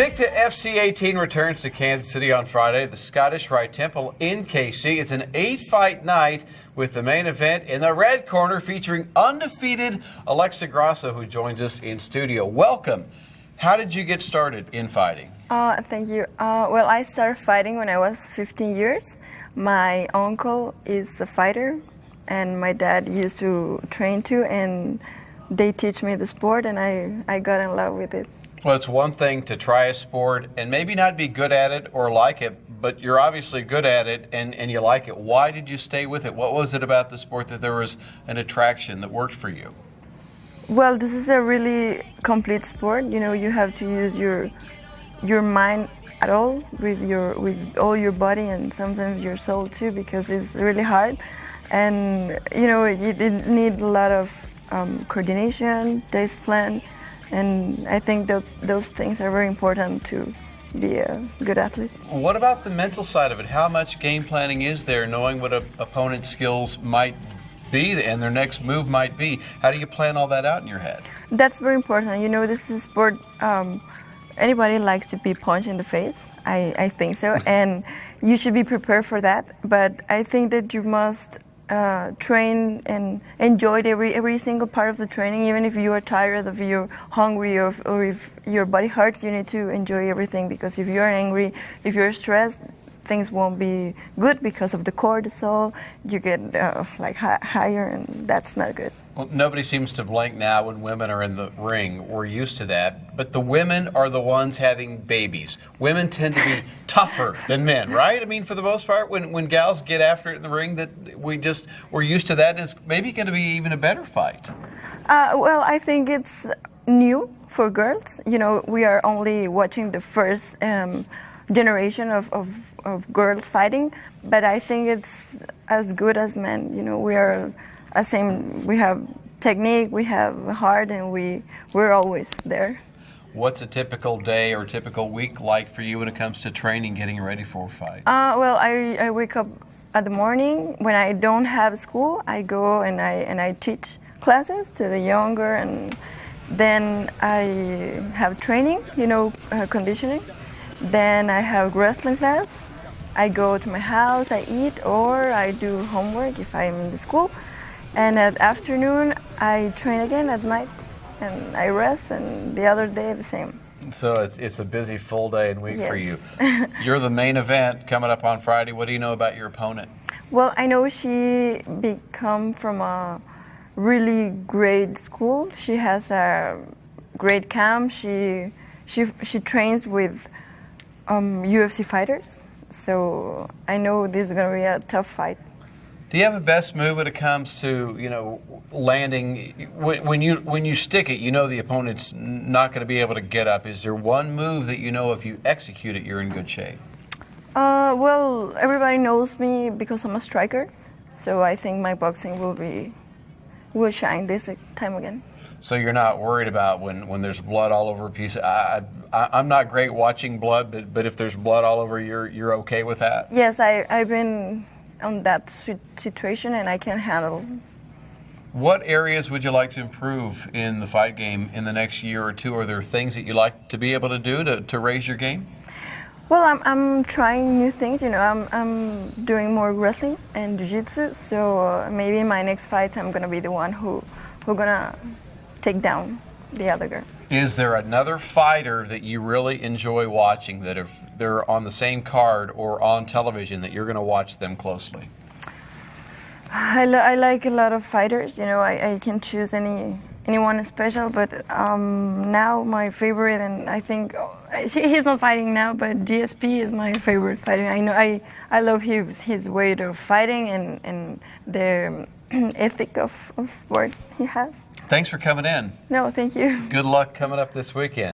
Invicta FC 18 returns to Kansas City on Friday at the Scottish Rite Temple in KC. It's an 8-fight night with the main event in the red corner featuring undefeated Alexa Grasso, who joins us in studio. Welcome. How did you get started in fighting? Thank you. Well, I started fighting when I was 15 years. My uncle is a fighter, and my dad used to train too, and they teach me the sport, and I got in love with it. Well, it's one thing to try a sport and maybe not be good at it or like it, but you're obviously good at it and you like it. Why did you stay with it? What was it about the sport that there was an attraction that worked for you? Well, this is a really complete sport. You know, you have to use your mind at all with all your body and sometimes your soul too, because it's really hard. And you know, it needs a lot of coordination, discipline. And I think those things are very important to be a good athlete. What about the mental side of it? How much game planning is there, knowing what an opponent's skills might be and their next move might be? How do you plan all that out in your head? That's very important. You know, this is sport. Anybody likes to be punched in the face. I think so. And you should be prepared for that. But I think that you must train and enjoy every single part of the training. Even if you are tired, if you're hungry, or if your body hurts, you need to enjoy everything, because if you're angry, if you're stressed, things won't be good because of the cortisol. You get higher, and that's not good. Well, nobody seems to blink now when women are in the ring. We're used to that. But the women are the ones having babies. Women tend to be tougher than men, right? I mean, for the most part, when gals get after it in the ring, that we're used to that. It's maybe going to be even a better fight. Well, I think it's new for girls. You know, we are only watching the first generation of girls fighting, but I think it's as good as men. You know, we are the same. We have technique, we have heart, and we're always there. What's a typical day or typical week like for you when it comes to training, getting ready for a fight? Well, I wake up at the morning. When I don't have school, I go and I teach classes to the younger, and then I have training, you know, conditioning. Then I have wrestling class. I go to my house, I eat, or I do homework if I'm in the school. And at afternoon, I train again at night, and I rest, and the other day the same. So it's a busy full day and week Yes. for you. You're the main event coming up on Friday. What do you know about your opponent? Well, I know she come from a really great school. She has a great camp. She trains with UFC fighters. So I know this is going to be a tough fight. Do you have a best move when it comes to, you know, landing? When you stick it, you know the opponent's not going to be able to get up. Is there one move that you know if you execute it, you're in good shape? Well, everybody knows me because I'm a striker. So I think my boxing will shine this time again. So you're not worried about when there's blood all over a piece. I'm not great watching blood, but if there's blood all over, you're okay with that? Yes, I've been on that situation, and I can handle. What areas would you like to improve in the fight game in the next year or two? Are there things that you like to be able to do to raise your game? Well, I'm trying new things. You know, I'm doing more wrestling and jiu-jitsu. So maybe in my next fight, I'm gonna be the one who gonna take down the other girl. Is there another fighter that you really enjoy watching, that if they're on the same card or on television, that you're going to watch them closely? I like a lot of fighters. You know, I can choose anyone special, but now my favorite, and I think he's not fighting now, but GSP is my favorite fighter. I know I love his way of fighting and the ethic of sport he has. Thanks for coming in. No, thank you. Good luck coming up this weekend.